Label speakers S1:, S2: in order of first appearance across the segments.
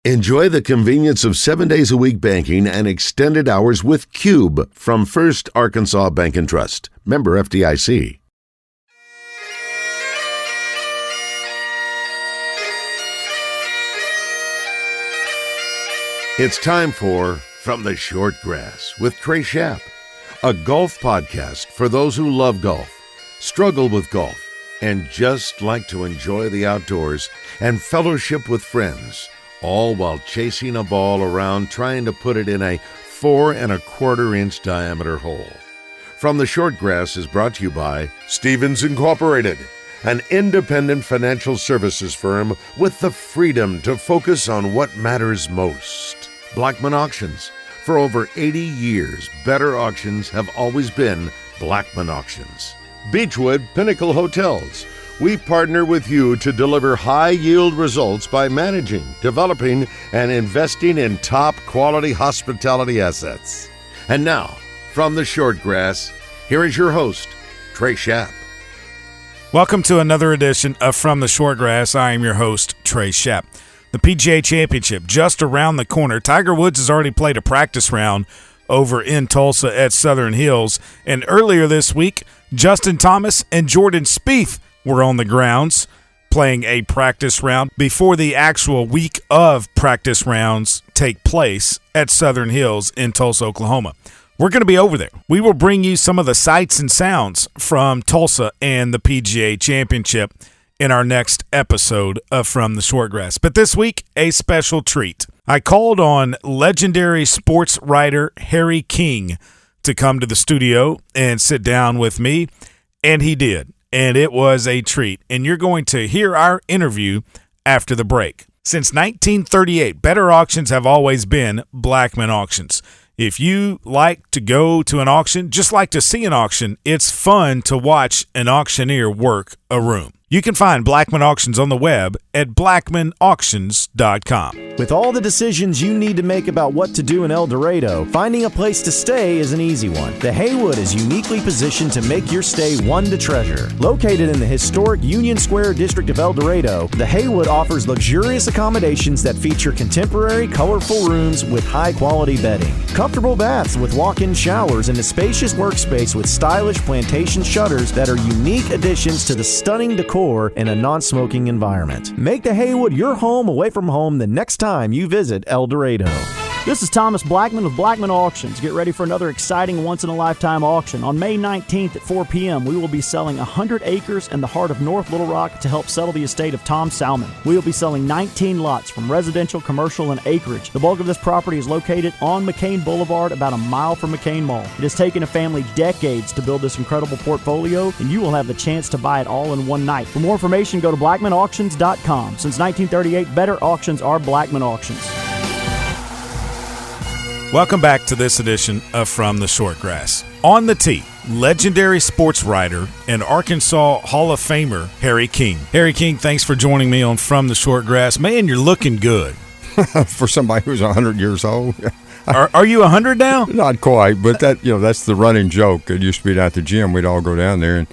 S1: Enjoy the convenience of 7 days a week banking and extended hours with Cube from First Arkansas Bank and Trust. Member FDIC. It's time for From the Short Grass with Trey Schaap, a golf podcast for those who love golf, struggle with golf, and just like to enjoy the outdoors and fellowship with friends, all while chasing a ball around trying to put it in a 4 1/4 inch diameter hole. From the Short Grass is brought to you by Stevens Incorporated, an independent financial services firm with the freedom to focus on what matters most. Blackman Auctions. For over 80 years, better auctions have always been Blackman Auctions. Beechwood Pinnacle Hotels. We partner with you to deliver high-yield results by managing, developing, and investing in top-quality hospitality assets. And now, from the Short Grass, here is your host, Trey Schaap.
S2: Welcome to another edition of From the Short Grass. I am your host, Trey Schaap. The PGA Championship just around the corner. Tiger Woods has already played a practice round over in Tulsa at Southern Hills. And earlier this week, Justin Thomas and Jordan Spieth were on the grounds playing a practice round before the actual week of practice rounds take place at Southern Hills in Tulsa, Oklahoma. We're going to be over there. We will bring you some of the sights and sounds from Tulsa and the PGA Championship in our next episode of From the Short Grass. But this week, a special treat. I called on legendary sports writer Harry King to come to the studio and sit down with me, and he did. And it was a treat. And you're going to hear our interview after the break. Since 1938, better auctions have always been Blackman Auctions. If you like to go to an auction, just like to see an auction, it's fun to watch an auctioneer work a room. You can find Blackman Auctions on the web at blackmanauctions.com.
S3: With all the decisions you need to make about what to do in El Dorado, finding a place to stay is an easy one. The Haywood is uniquely positioned to make your stay one to treasure. Located in the historic Union Square district of El Dorado, the Haywood offers luxurious accommodations that feature contemporary, colorful rooms with high-quality bedding, comfortable baths with walk-in showers, and a spacious workspace with stylish plantation shutters that are unique additions to the stunning decor in a non-smoking environment. Make the Haywood your home away from home the next time you visit El Dorado.
S4: This is Thomas Blackman with Blackman Auctions. Get ready for another exciting once-in-a-lifetime auction. On May 19th at 4 p.m., we will be selling 100 acres in the heart of North Little Rock to help settle the estate of Tom Salmon. We will be selling 19 lots from residential, commercial, and acreage. The bulk of this property is located on McCain Boulevard, about a mile from McCain Mall. It has taken a family decades to build this incredible portfolio, and you will have the chance to buy it all in one night. For more information, go to blackmanauctions.com. Since 1938, better auctions are Blackman Auctions.
S2: Welcome back to this edition of From the Short Grass. On the tee, legendary sports writer and Arkansas Hall of Famer Harry King. Harry King, thanks for joining me on From the Short Grass. Man, you're looking good.
S5: For somebody who's 100 years old.
S2: Are you 100 now?
S5: Not quite, but that's the running joke. It used to be at the gym. We'd all go down there,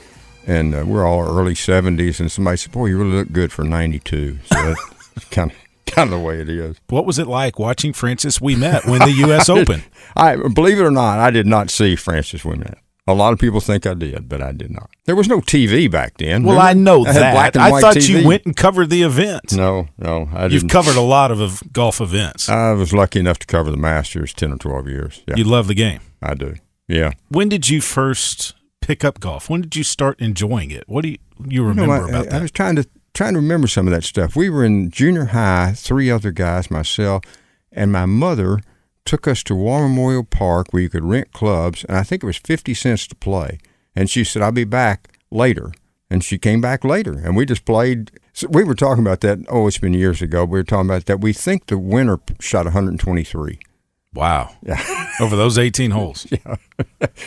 S5: and we're all early 70s, and somebody said, boy, you really look good for 92. So that's kind of the way it is.
S2: What was it like watching Francis Ouimet win the U.S. Open?
S5: I believe it or not, I did not see Francis Ouimet. A lot of people think I did, but I did not. There was no TV back then.
S2: Well, I know that.
S5: Black and
S2: I
S5: white
S2: thought
S5: TV.
S2: you went and covered the event.
S5: No, I didn't.
S2: You've covered a lot of golf events.
S5: I was lucky enough to cover the Masters 10 or 12 years. Yeah.
S2: You love the game.
S5: I do, yeah.
S2: When did you first pick up golf? When did you start enjoying it? What do you remember about that?
S5: I was trying to remember some of that stuff. We were in junior high, 3 other guys, myself, and my mother took us to War Memorial Park where you could rent clubs, and I think it was 50 cents to play. And she said, I'll be back later. And she came back later, and we just played. So we were talking about that. Oh, it's been years ago. We were talking about that. We think the winner shot 123.
S2: Wow.
S5: Yeah.
S2: Over those 18 holes.
S5: Yeah.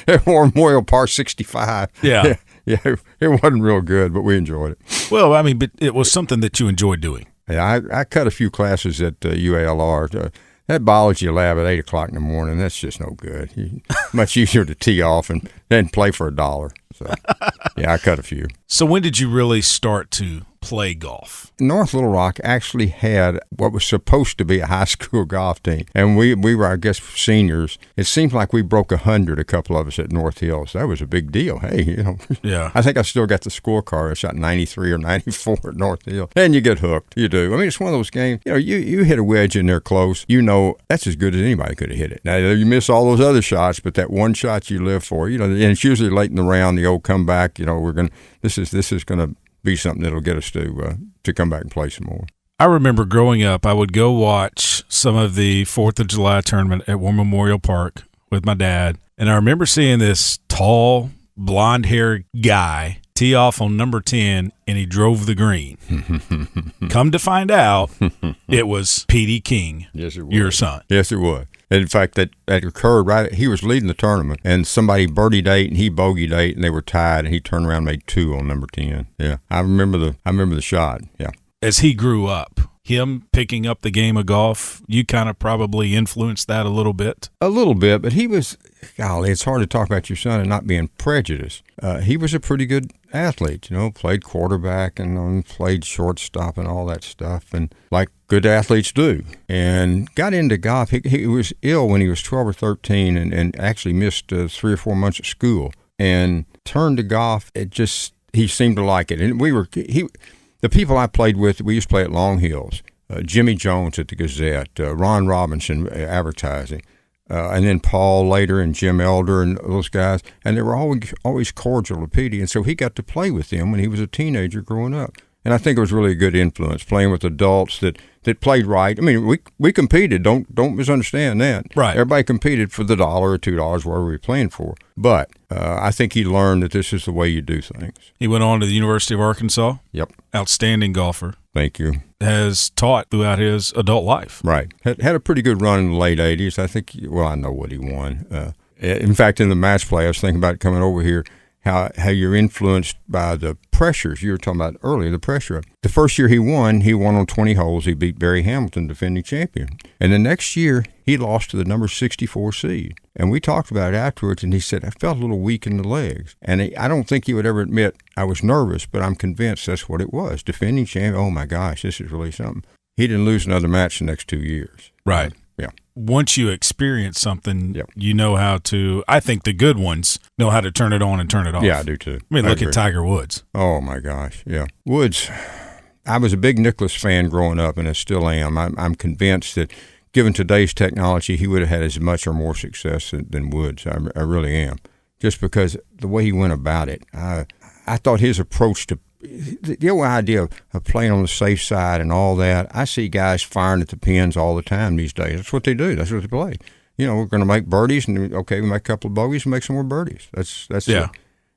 S5: At War Memorial Park, 65.
S2: Yeah.
S5: Yeah, it wasn't real good, but we enjoyed it.
S2: Well, I mean, but it was something that you enjoyed doing.
S5: Yeah, I cut a few classes at UALR. That biology lab at 8 o'clock in the morning, that's just no good. Much easier to tee off and then play for $1. So, yeah, I cut a few.
S2: So when did you really start to play golf?
S5: North Little Rock actually had what was supposed to be a high school golf team, and we were, I guess, seniors. It seems like we broke 100, a couple of us at North Hills. That was a big deal. Hey,
S2: Yeah.
S5: I think I still got the scorecard. I shot 93 or 94 at North Hill, and you get hooked. You do. I mean, it's one of those games. You hit a wedge in there close. That's as good as anybody could have hit it. Now you miss all those other shots, but that one shot you live for. And it's usually late in the round. The old comeback. This is gonna be something that'll get us to come back and play some more.
S2: I remember growing up, I would go watch some of the 4th of July tournament at War Memorial Park with my dad. And I remember seeing this tall, blonde-haired guy tee off on number 10, and he drove the green. Come to find out, it was Petey King,
S5: yes, it was.
S2: Your son.
S5: Yes, it was. In fact, that occurred right. He was leading the tournament, and somebody birdied 8 and he bogeyed 8, and they were tied. And he turned around and made 2 on number 10. Yeah, I remember the shot. Yeah.
S2: As he grew up, him picking up the game of golf, you kind of probably influenced that a little bit.
S5: A little bit, but he was. Golly, it's hard to talk about your son and not being prejudiced. He was a pretty good athlete, played quarterback and played shortstop and all that stuff, and like good athletes do. And got into golf. He was ill when he was 12 or 13 and actually missed 3 or 4 months of school and turned to golf. He seemed to like it. And the people I played with, we used to play at Long Hills. Jimmy Jones at the Gazette, Ron Robinson advertising. And then Paul later and Jim Elder and those guys, and they were always cordial to Petey, and so he got to play with them when he was a teenager growing up. And I think it was really a good influence, playing with adults that played right. I mean, we competed. Don't misunderstand that.
S2: Right.
S5: Everybody competed for the $1 or $2, whatever we were playing for. But I think he learned that this is the way you do things.
S2: He went on to the University of Arkansas.
S5: Yep.
S2: Outstanding golfer.
S5: Thank you.
S2: Has taught throughout his adult life.
S5: Right. Had a pretty good run in the late 80s. I think, I know what he won. In fact, in the match play, I was thinking about coming over here, how you're influenced by the pressures. You were talking about earlier, the pressure. The first year he won on 20 holes. He beat Barry Hamilton, defending champion. And the next year, he lost to the number 64 seed. And we talked about it afterwards, and he said, I felt a little weak in the legs. And I don't think he would ever admit I was nervous, but I'm convinced that's what it was. Defending champion, oh my gosh, this is really something. He didn't lose another match the next 2 years.
S2: Right.
S5: Yeah.
S2: Once you experience something,
S5: Yep.
S2: you know how to, I think the good ones know how to turn it on and turn it off.
S5: Yeah, I do too.
S2: I mean, look
S5: agree.
S2: at Tiger Woods.
S5: Oh my gosh, yeah. Woods, I was a big Nicklaus fan growing up, and I still am. I'm convinced that given today's technology, he would have had as much or more success than Woods. I really am. Just because the way he went about it, I thought his approach to the whole idea of playing on the safe side and all that. I see guys firing at the pins all the time these days. That's what they do. That's what they play. We're going to make birdies, and okay, we make a couple of bogeys and make some more birdies. That's
S2: Yeah.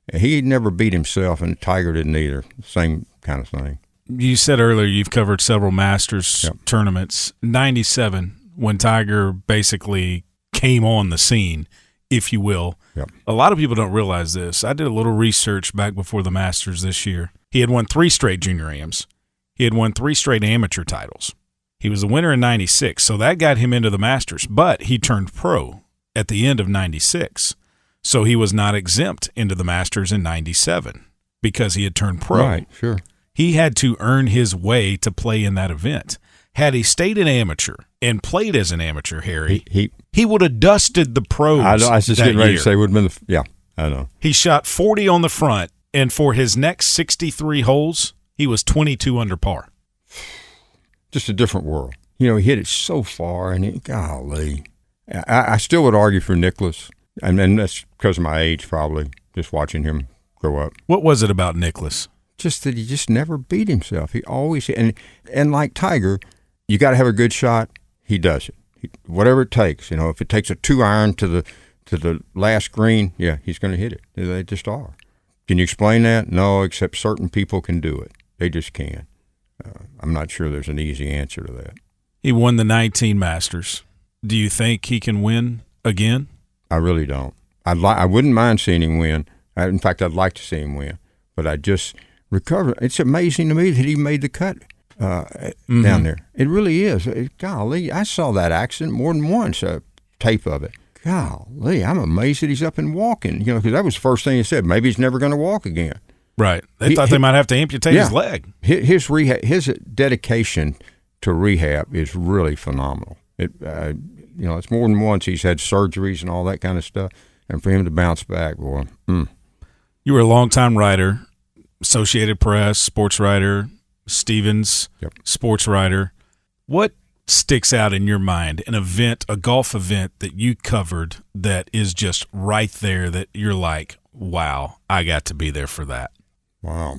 S5: it. He never beat himself, and Tiger didn't either. Same kind of thing.
S2: You said earlier you've covered several Masters
S5: Yep.
S2: tournaments. 97, when Tiger basically came on the scene, if you will.
S5: Yep.
S2: A lot of people don't realize this. I did a little research back before the Masters this year. He had won 3 straight junior AMs. He had won 3 straight amateur titles. He was the winner in 96, so that got him into the Masters. But he turned pro at the end of 96, so he was not exempt into the Masters in 97 because he had turned pro.
S5: Right, sure.
S2: He had to earn his way to play in that event. Had he stayed an amateur and played as an amateur, Harry, he would have dusted the pros.
S5: I was just
S2: that
S5: getting ready
S2: year.
S5: to say, would have been yeah, I know.
S2: He shot 40 on the front, and for his next 63 holes, he was 22 under par.
S5: Just a different world. He hit it so far, and golly. I still would argue for Nicklaus, and that's because of my age probably, just watching him grow up.
S2: What was it about Nicklaus?
S5: Just that he just never beat himself. He always and like Tiger, you got to have a good shot. He does it. Whatever it takes. If it takes a 2-iron to the last green, yeah, he's going to hit it. They just are. Can you explain that? No, except certain people can do it. They just can. I'm not sure there's an easy answer to that.
S2: He won the 19 Masters. Do you think he can win again?
S5: I really don't. I wouldn't mind seeing him win. In fact, I'd like to see him win. But I just recover. It's amazing to me that he made the cut down there. It really is. Golly, I saw that accident more than once, a tape of it. Golly, I'm amazed that he's up and walking, because that was the first thing he said. Maybe he's never going to walk again.
S2: Right. They thought they might have to amputate his leg.
S5: His dedication to rehab is really phenomenal. It's more than once he's had surgeries and all that kind of stuff, and for him to bounce back, boy.
S2: You were a longtime writer, Associated Press, sports writer, Stevens, sports writer. What sticks out in your mind, an event, a golf event that you covered that is just right there that you're like, wow, I got to be there for that?
S5: Wow.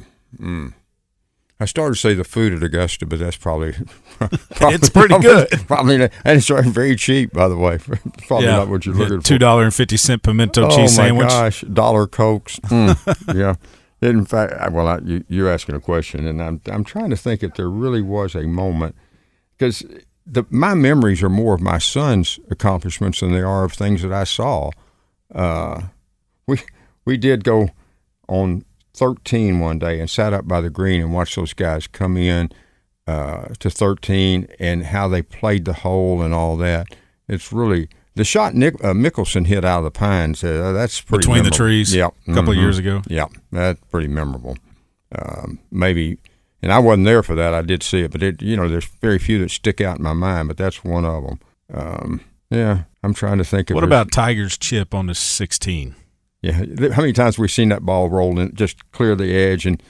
S5: I started to say the food at Augusta, but that's probably
S2: it's pretty good.
S5: Probably not, and it's very cheap, by the way. Probably not what you're looking for.
S2: $2.50 pimento cheese sandwich.
S5: Oh my gosh, $1 Cokes. Yeah. In fact, you're asking a question, and I'm trying to think if there really was a moment, because my memories are more of my son's accomplishments than they are of things that I saw. We did go on 13 one day and sat up by the green and watched those guys come in to 13 and how they played the hole and all that. It's really the shot Mickelson hit out of the pines. That's pretty
S2: between
S5: memorable.
S2: The trees.
S5: Yep,
S2: a couple of years ago.
S5: Yeah, that's pretty memorable. Maybe, and I wasn't there for that. I did see it, but there's very few that stick out in my mind. But that's one of them. I'm trying to think of.
S2: What about Tiger's chip on the 16?
S5: Yeah, how many times have we seen that ball roll and just clear the edge and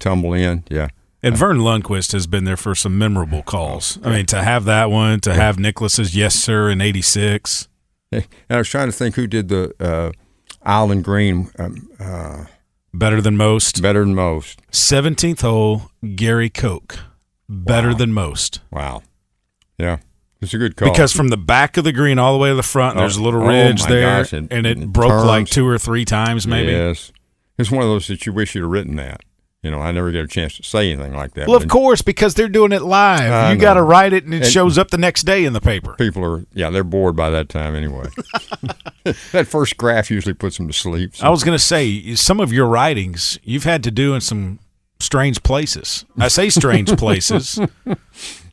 S5: tumble in? Yeah.
S2: And Vern Lundquist has been there for some memorable calls. I mean, to have that one, to have Nicklaus's yes, sir, in 86.
S5: And I was trying to think who did the Island Green.
S2: Better than most.
S5: Better than most.
S2: 17th hole, Gary Koch. Better than most.
S5: Wow. Yeah. It's a good call.
S2: Because from the back of the green all the way to the front, there's a little ridge there,
S5: gosh,
S2: and it broke like 2 or 3 times maybe.
S5: Yes. It's one of those that you wish you'd have written that. I never get a chance to say anything like that.
S2: Well, of course, because they're doing it live. You got to write it, and it shows up the next day in the paper.
S5: People are, they're bored by that time anyway. That first graph usually puts them to sleep. So.
S2: I was going to say, some of your writings you've had to do in some strange places. I say strange places,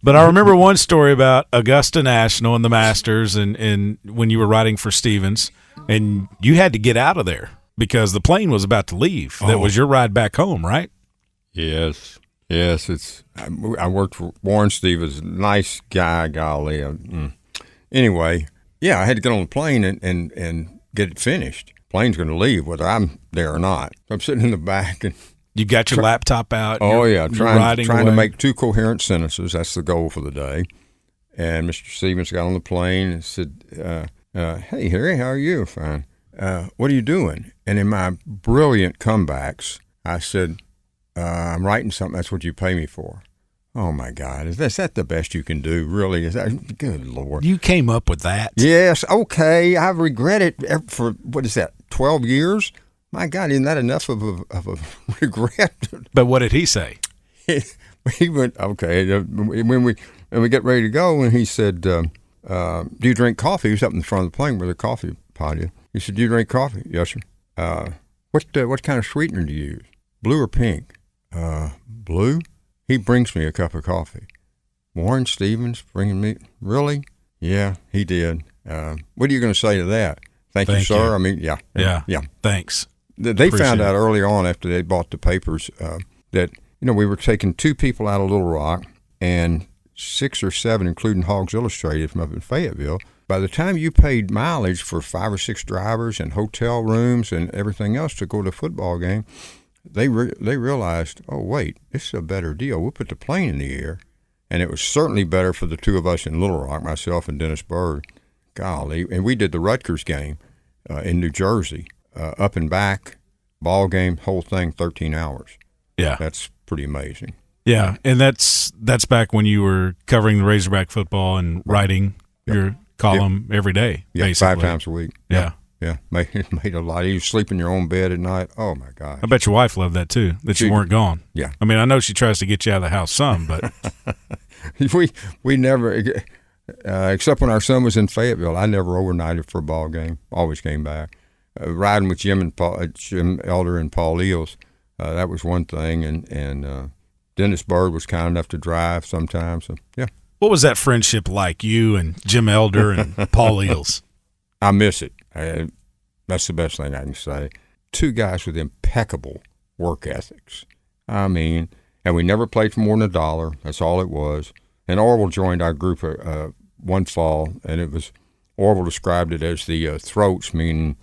S2: but I remember one story about Augusta National and the Masters, and when you were writing for Stevens, and you had to get out of there because the plane was about to leave. That was your ride back home, right?
S5: Yes. I worked for Warren Stevens, nice guy, golly. Anyway, I had to get on the plane and get it finished. Plane's going to leave whether I'm there or not. I'm sitting in the back and.
S2: You got your laptop out.
S5: Trying to make 2 coherent sentences. That's the goal for the day. And Mr. Stevens got on the plane and said, "Hey, Harry, how are you?" "Fine." "What are you doing?" And in my brilliant comebacks, I said, "I'm writing something. That's what you pay me for." Oh my God, is that the best you can do? Really? Is that good Lord?
S2: You came up with that?
S5: Yes. Okay. I've regretted it for 12 years. My God, isn't that enough of a regret?
S2: But what did he say?
S5: He went, okay. When we get ready to go, and he said, "Do you drink coffee?" He was up in the front of the plane with a coffee pot. He said, "Do you drink coffee?" "Yes, sir." What kind of sweetener do you use? "Blue or pink?" "Blue." He brings me a cup of coffee. Warren Stevens bringing me, really? Yeah, he did. What are you going to say to that? Thank you, sir. I mean, yeah.
S2: Thanks.
S5: They found out early on after they bought the papers that, we were taking 2 people out of Little Rock and 6 or 7, including Hogs Illustrated from up in Fayetteville. By the time you paid mileage for 5 or 6 drivers and hotel rooms and everything else to go to a football game, they realized, oh, wait, this is a better deal. We'll put the plane in the air. And it was certainly better for the 2 of us in Little Rock, myself and Dennis Bird. Golly. And we did the Rutgers game in New Jersey. Up and back, ball game, whole thing, 13 hours.
S2: Yeah.
S5: That's pretty amazing.
S2: Yeah, and that's back when you were covering the Razorback football and writing your column every day, basically.
S5: 5 times a week.
S2: Yeah.
S5: Yeah, made a lot. You sleep in your own bed at night. Oh, my God.
S2: I bet your wife loved that, too, that you weren't gone.
S5: Yeah.
S2: I mean, I know she tries to get you out of the house some, but.
S5: we never, except when our son was in Fayetteville, I never overnighted for a ball game. Always came back. Riding with Jim Elder and Paul Eels, that was one thing. And Dennis Bird was kind enough to drive sometimes. So, yeah.
S2: What was that friendship like, you and Jim Elder and Paul Eels?
S5: I miss it. That's the best thing I can say. 2 guys with impeccable work ethics. I mean, and we never played for more than $1. That's all it was. And Orville joined our group one fall, and it was, Orville described it as the throats, meaning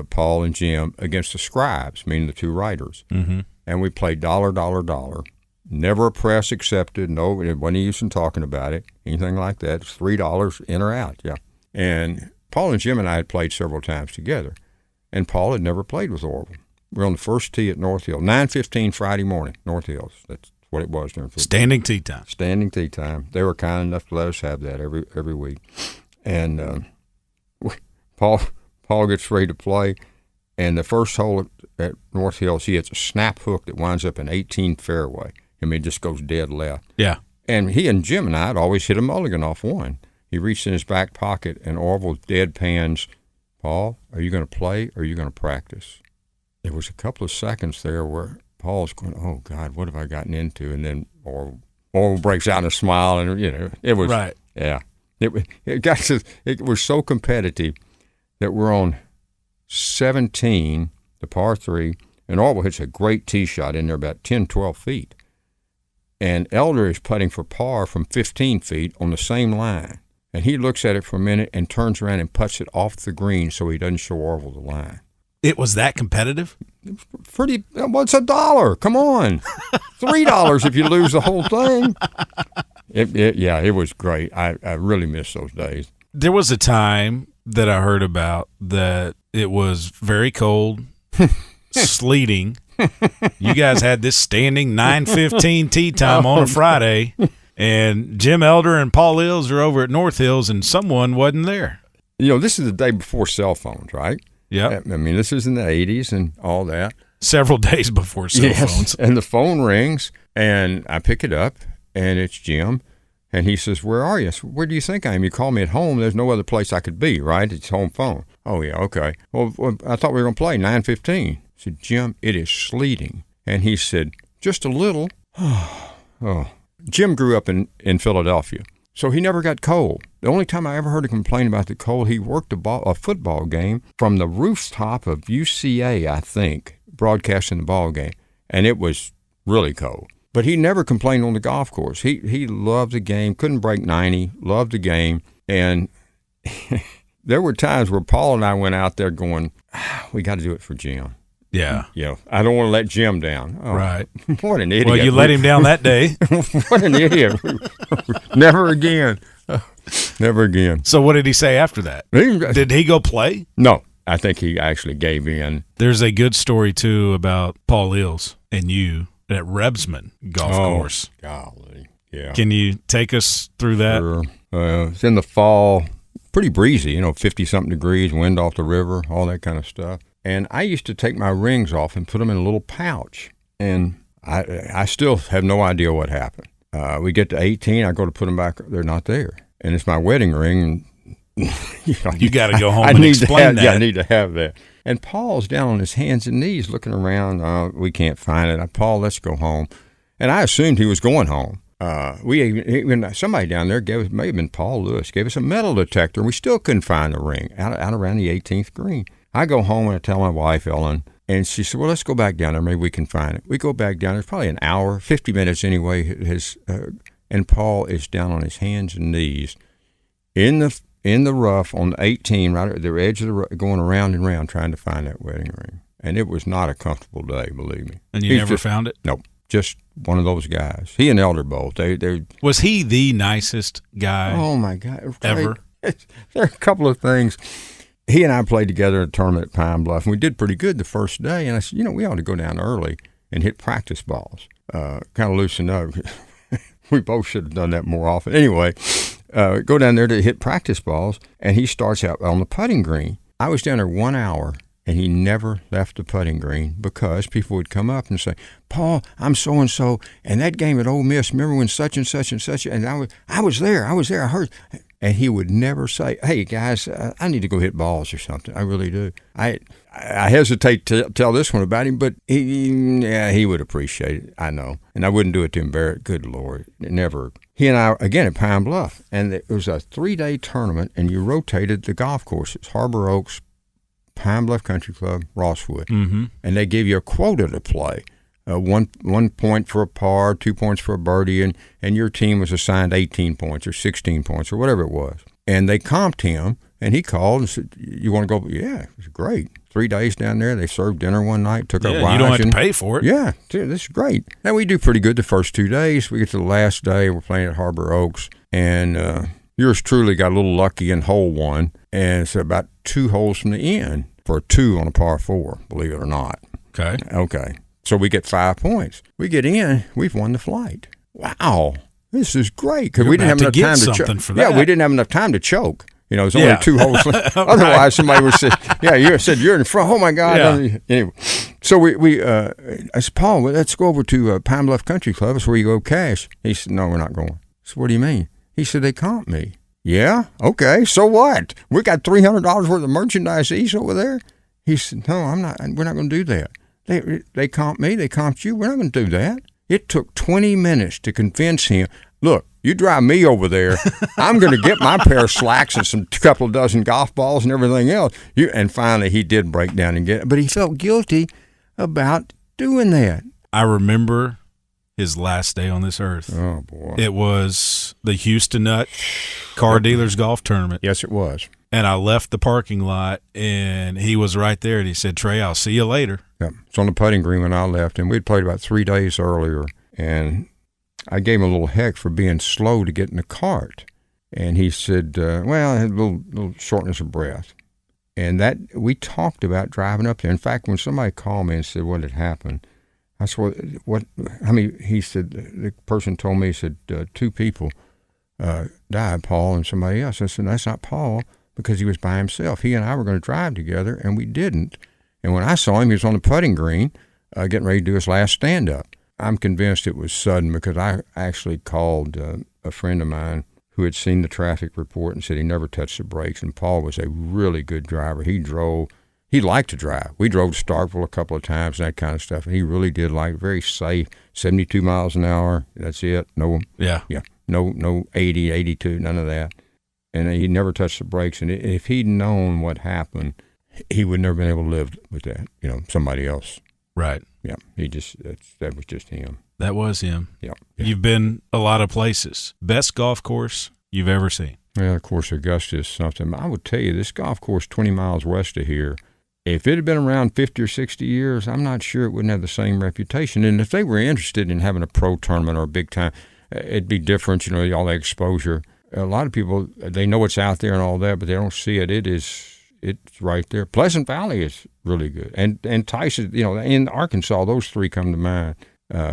S5: Paul and Jim, against the scribes, meaning the two writers.
S2: Mm-hmm.
S5: And we played $. Never a press accepted. No, it wasn't use in talking about it, anything like that. It's $3 in or out, yeah. And Paul and Jim and I had played several times together, and Paul had never played with Orville. We were on the first tee at North Hill, 9:15 Friday morning, North Hills. That's what it was during football.
S2: Standing tee time.
S5: Standing tee time. They were kind enough to let us have that every week. And Paul gets ready to play, and the first hole at North Hills, he hits a snap hook that winds up in 18 fairway. I mean, it just goes dead left.
S2: Yeah.
S5: And he and Jim and I had always hit a mulligan off one. He reached in his back pocket, and Orville deadpans, Paul, are you going to play or are you going to practice? There was a couple of seconds there where Paul's going, oh, God, what have I gotten into? And then Orville breaks out in a smile, and, it was.
S2: Right.
S5: Yeah. It was so competitive that we're on 17, the par 3, and Orville hits a great tee shot in there about 10, 12 feet. And Elder is putting for par from 15 feet on the same line. And he looks at it for a minute and turns around and puts it off the green so he doesn't show Orville the line.
S2: It was that competitive?
S5: It's $1. Come on. $3 if you lose the whole thing. It was great. I really miss those days.
S2: There was a time that I heard about that it was very cold, sleeting. You guys had this standing 9:15 tee time on a Friday, and Jim Elder and Paul Ills are over at North Hills, and someone wasn't there.
S5: This is the day before cell phones, right?
S2: Yeah.
S5: I mean, this is in the 80s and all that.
S2: Several days before cell phones.
S5: And the phone rings, and I pick it up, and it's Jim. And he says, where are you? I said, where do you think I am? You called me at home. There's no other place I could be, right? It's home phone. Oh, yeah, okay. Well, I thought we were going to play 9:15. I said, Jim, it is sleeting. And he said, just a little. Oh. Jim grew up in Philadelphia, so he never got cold. The only time I ever heard him complain about the cold, he worked a football game from the rooftop of UCA, I think, broadcasting the ball game, and it was really cold. But he never complained on the golf course. He loved the game, couldn't break 90, loved the game. And there were times where Paul and I went out there going, we got to do it for Jim.
S2: Yeah.
S5: I don't want to let Jim down. Oh,
S2: right.
S5: What an idiot.
S2: Well, you let him down that day.
S5: What an idiot. Never again. Never again.
S2: So what did he say after that? Did he go play?
S5: No. I think he actually gave in.
S2: There's a good story, too, about Paul Ills and you at Rebsman Golf Course.
S5: Golly, yeah.
S2: Can you take us through that?
S5: Sure. It's in the fall, pretty breezy, 50-something degrees, wind off the river, all that kind of stuff. And I used to take my rings off and put them in a little pouch. And I still have no idea what happened. We get to 18, I go to put them back, they're not there. And it's my wedding ring.
S2: You got to go home and explain that.
S5: Yeah, I need to have that. And Paul's down on his hands and knees looking around. We can't find it. Paul, let's go home. And I assumed he was going home. Somebody down there may have been Paul Lewis, gave us a metal detector, and we still couldn't find the ring out around the 18th green. I go home and I tell my wife, Ellen, and she said, well, let's go back down there. Maybe we can find it. We go back down. There's probably an hour, 50 minutes anyway. And Paul is down on his hands and knees in the rough on the 18, right at the edge of the rough, going around and around trying to find that wedding ring. And it was not a comfortable day, believe me.
S2: And you never found it?
S5: Nope. Just one of those guys. He and Elder both.
S2: Was he the nicest guy?
S5: Oh, my God.
S2: Ever?
S5: There are a couple of things. He and I played together at a tournament at Pine Bluff, and we did pretty good the first day. And I said, we ought to go down early and hit practice balls, kind of loosen up. We both should have done that more often. Anyway, go down there to hit practice balls, and he starts out on the putting green. I was down there 1 hour, and he never left the putting green because people would come up and say, Paul, I'm so-and-so, and that game at Ole Miss, remember when such and such and such, and I was there, I heard. And he would never say, hey, guys, I need to go hit balls or something. I really do. I hesitate to tell this one about him, but he would appreciate it, I know. And I wouldn't do it to embarrass. Good Lord, never. He and I, again, at Pine Bluff, and it was a 3-day tournament, and you rotated the golf courses, Harbor Oaks, Pine Bluff Country Club, Rosswood. Mm-hmm. And they gave you a quota to play. one point for a par, 2 points for a birdie, and your team was assigned 18 points or 16 points or whatever it was. And they comped him, and he called and said, "You want to go?" Yeah, it was great. 3 days down there. They served dinner one night, took our wives.
S2: You don't have to pay for it.
S5: Yeah, dude, this is great. Now, we do pretty good the first 2 days. We get to the last day. We're playing at Harbor Oaks, and yours truly got a little lucky in hole one, and it's about 2 holes from the end for a 2 on a par 4, believe it or not. Okay. So we get 5 points. We get in. We've won the flight. Wow. This is great because we didn't have enough time to choke.
S2: For that.
S5: Yeah, we didn't have enough time to choke. You know, it's only 2 holes left. Otherwise, somebody would say, "Yeah, you said you're in front." Oh my God! Yeah. Anyway, so I said, "Paul, let's go over to Pine Bluff Country Club. That's where you go cash." He said, "No, we're not going." I said, "What do you mean?" He said, "They comped me." Yeah, okay. So what? We got $300 worth of merchandise each over there. He said, "No, I'm not. We're not going to do that. They comped me. They comped you. We're not going to do that." It took 20 minutes to convince him. Look, you drive me over there, I'm going to get my pair of slacks and some couple of dozen golf balls and everything else. And finally, he did break down and get it. But he felt guilty about doing that.
S2: I remember his last day on this earth.
S5: Oh, boy.
S2: It was the Houston Nut Car Dealers Golf Tournament.
S5: Yes, it was.
S2: And I left the parking lot, and he was right there, and he said, "Trey, I'll see you later."
S5: Yeah, it's on the putting green when I left, and we'd played about 3 days earlier, and I gave him a little heck for being slow to get in the cart. And he said, well, I had a little shortness of breath. And that we talked about driving up there. In fact, when somebody called me and said what had happened, I said, what? I mean, he said, the person told me, he said, 2 people died, Paul and somebody else. I said, that's not Paul, because he was by himself. He and I were going to drive together, and we didn't. And when I saw him, he was on the putting green getting ready to do his last stand-up. I'm convinced it was sudden because I actually called a friend of mine who had seen the traffic report and said he never touched the brakes. And Paul was a really good driver. He liked to drive. We drove to Starkville a couple of times and that kind of stuff. And he really did like very safe, 72 miles an hour. That's it. No 80, 82, none of that. And he never touched the brakes. And if he'd known what happened, he would never been able to live with that. You know, somebody else.
S2: Right.
S5: Yeah, that was just him.
S2: That was him.
S5: Yeah.
S2: You've been a lot of places. Best golf course you've ever seen?
S5: Well, of course, Augusta is something. I would tell you, this golf course 20 miles west of here, if it had been around 50 or 60 years, I'm not sure it wouldn't have the same reputation. And if they were interested in having a pro tournament or a big time, it'd be different, you know, all that exposure. A lot of people, they know it's out there and all that, but they don't see it. It's right there. Pleasant Valley is really good. And Tyson, you know, in Arkansas, those 3 come to mind.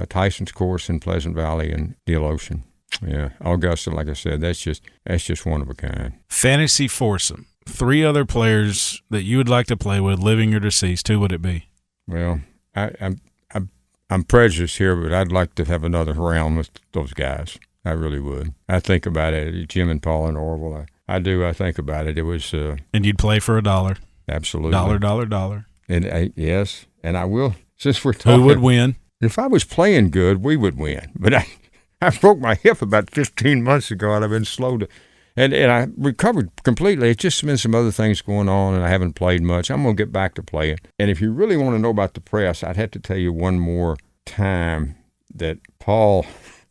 S5: Tyson's course in Pleasant Valley and Deal Ocean. Yeah. Augusta, like I said, that's just one of a kind.
S2: Fantasy foursome. 3 other players that you would like to play with, living or deceased, who would it be?
S5: Well, I'm prejudiced here, but I'd like to have another round with those guys. I really would. I think about it, Jim and Paul and Orville. I do. I think about it. It was.
S2: And you'd play for $1.
S5: Absolutely.
S2: $1.
S5: And yes, and I will. Since we're talking,
S2: who would win?
S5: If I was playing good, we would win. But I broke my hip about 15 months ago, and I've been slow to. And I recovered completely. It's just been some other things going on, and I haven't played much. I'm going to get back to playing. And if you really want to know about the press, I'd have to tell you one more time that Paul.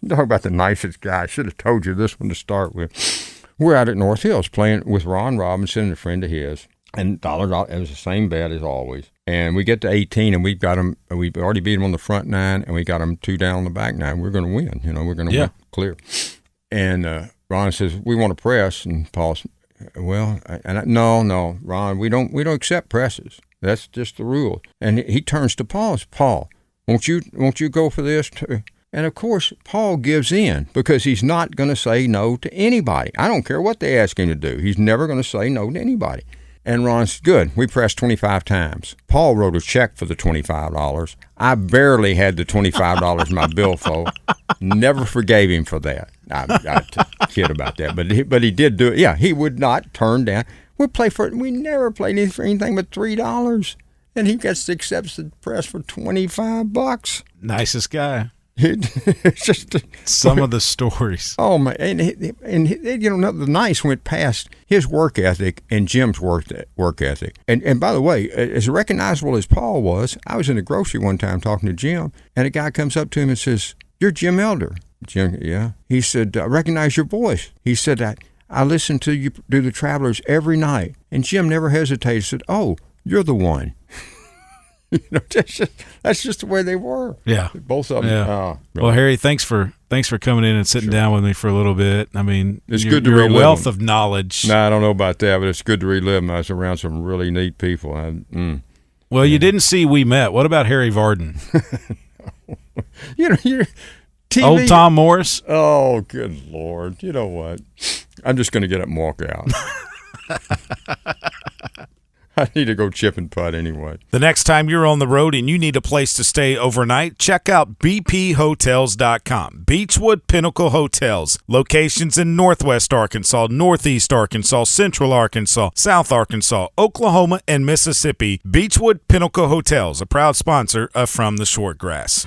S5: Talk about the nicest guy. I should have told you this one to start with. We're out at North Hills playing with Ron Robinson and a friend of his. And $1, it was the same bet as always. And we get to 18, and we've already beat him on the front 9, and we got him 2 down on the back 9. We're going to win. You know, we're going to win clear. And Ron says, we want to press. And Paul says, well, no, Ron, we don't accept presses. That's just the rule. And he turns to Paul and says, Paul, won't you go for this too? And, of course, Paul gives in because he's not going to say no to anybody. I don't care what they ask him to do. He's never going to say no to anybody. And Ron said, good, we pressed 25 times. Paul wrote a check for the $25. I barely had the $25 in my billfold. Never forgave him for that. I kid about that. But he did do it. Yeah, he would not turn down. We never played for anything but $3. And he accepts the press for $25.
S2: Nicest guy.
S5: It's just
S2: some of the stories.
S5: Oh man, and the nights went past his work ethic and Jim's work ethic. And by the way, as recognizable as Paul was, I was in the grocery one time talking to Jim, and a guy comes up to him and says, "You're Jim Elder." Jim, yeah. He said, "I recognize your voice." He said, I listen to you do the Travelers every night. And Jim never hesitated. Said, "Oh, you're the one." That's just the way they were.
S2: Yeah,
S5: both of them.
S2: Yeah. Well, Harry, thanks for coming in and sitting down with me for a little bit. I mean,
S5: it's good to
S2: relive
S5: relive
S2: a wealth
S5: them.
S2: of knowledge.
S5: No, I don't know about that, but it's good to relive them. I was around some really neat people.
S2: Well, you didn't see We Met. What about Harry Varden?
S5: You're TV.
S2: Old Tom Morris.
S5: Oh, good Lord! You know what? I'm just going to get up and walk out. I need to go chip and putt anyway.
S2: The next time you're on the road and you need a place to stay overnight, check out bphotels.com. Beechwood Pinnacle Hotels. Locations in Northwest Arkansas, Northeast Arkansas, Central Arkansas, South Arkansas, Oklahoma, and Mississippi. Beechwood Pinnacle Hotels, a proud sponsor of From the Shortgrass.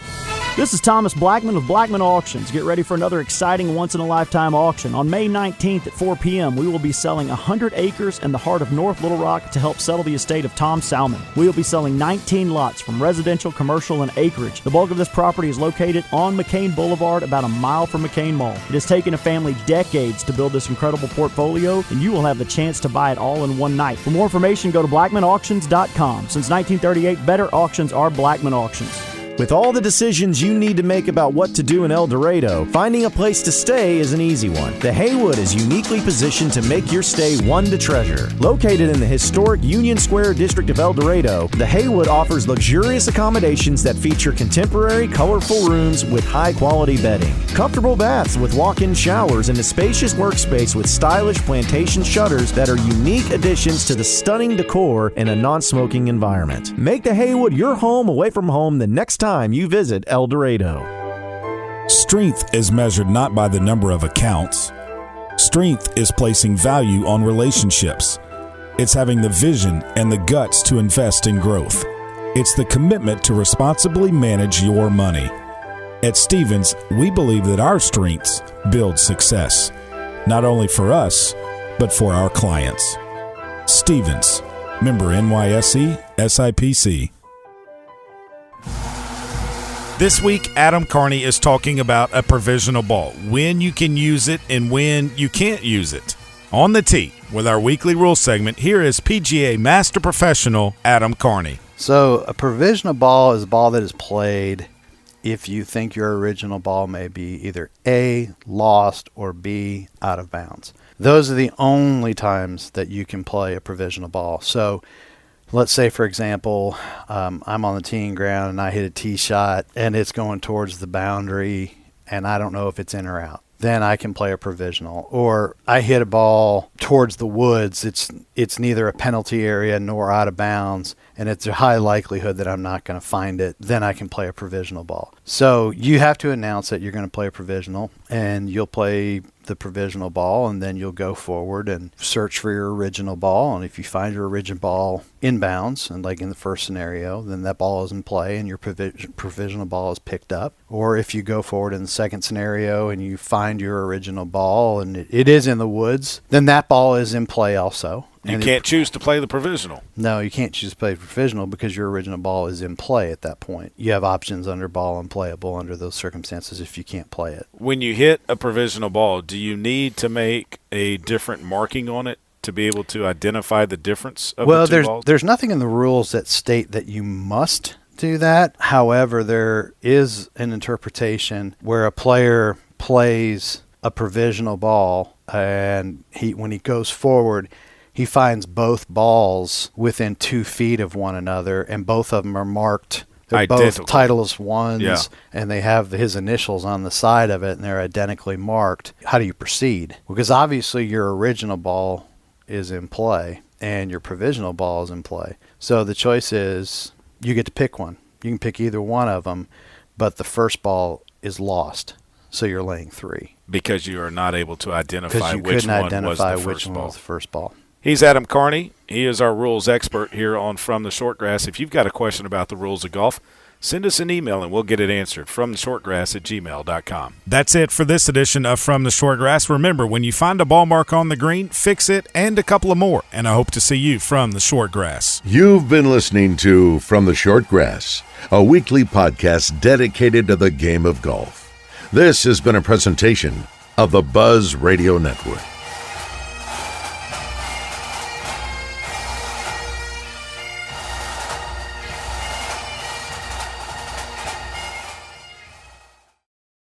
S4: This is Thomas Blackman of Blackman Auctions. Get ready for another exciting once-in-a-lifetime auction. On May 19th at 4 p.m., we will be selling 100 acres in the heart of North Little Rock to help settle the estate of Tom Salmon. We will be selling 19 lots from residential, commercial, and acreage. The bulk of this property is located on McCain Boulevard, about a mile from McCain Mall. It has taken a family decades to build this incredible portfolio, and you will have the chance to buy it all in one night. For more information, go to blackmanauctions.com. Since 1938, better auctions are Blackman Auctions.
S3: With all the decisions you need to make about what to do in El Dorado, finding a place to stay is an easy one. The Haywood is uniquely positioned to make your stay one to treasure. Located in the historic Union Square district of El Dorado, the Haywood offers luxurious accommodations that feature contemporary, colorful rooms with high-quality bedding, comfortable baths with walk-in showers, and a spacious workspace with stylish plantation shutters that are unique additions to the stunning decor in a non-smoking environment. Make the Haywood your home away from home the next time you visit El Dorado.
S2: Strength is measured not by the number of accounts. Strength is placing value on relationships. It's having the vision and the guts to invest in growth. It's the commitment to responsibly manage your money. At Stevens, we believe that our strengths build success, not only for us, but for our clients. Stevens, member NYSE, SIPC. This week, Adam Carney is talking about a provisional ball, when you can use it and when you can't use it. On the tee, with our weekly rules segment, here is PGA Master Professional Adam Carney.
S6: So a provisional ball is a ball that is played if you think your original ball may be either A, lost, or B, out of bounds. Those are the only times that you can play a provisional ball. So let's say, for example, I'm on the teeing ground and I hit a tee shot and it's going towards the boundary and I don't know if it's in or out. Then I can play a provisional. Or I hit a ball towards the woods. It's neither a penalty area nor out of bounds, and it's a high likelihood that I'm not going to find it. Then I can play a provisional ball. So you have to announce that you're going to play a provisional, and you'll play the provisional ball, and then you'll go forward and search for your original ball. And if you find your original ball inbounds, and like in the first scenario, then that ball is in play and your provisional ball is picked up. Or if you go forward in the second scenario and you find your original ball and it is in the woods, then that ball is in play also.
S2: You can't choose to play the provisional.
S6: No, you can't choose to play provisional because your original ball is in play at that point. You have options under ball unplayable under those circumstances if you can't play it.
S2: When you hit a provisional ball, do you need to make a different marking on it to be able to identify the difference of the two balls?
S6: There's nothing in the rules that state that you must do that. However, there is an interpretation where a player plays a provisional ball and when he goes forward, he finds both balls within 2 feet of one another, and both of them are marked. They're
S2: identical.
S6: Both Titleist ones,
S2: yeah.
S6: And they have his initials on the side of it, and they're identically marked. How do you proceed? Because obviously your original ball is in play, and your provisional ball is in play. So the choice is you get to pick one. You can pick either one of them, but the first ball is lost. So you're laying 3.
S2: Because you are not able to identify which one was the first ball. He's Adam Carney. He is our rules expert here on From the Shortgrass. If you've got a question about the rules of golf, send us an email and we'll get it answered from theshortgrass@gmail.com. That's it for this edition of From the Shortgrass. Remember, when you find a ball mark on the green, fix it and a couple of more. And I hope to see you from the Shortgrass.
S1: You've been listening to From the Shortgrass, a weekly podcast dedicated to the game of golf. This has been a presentation of the Buzz Radio Network.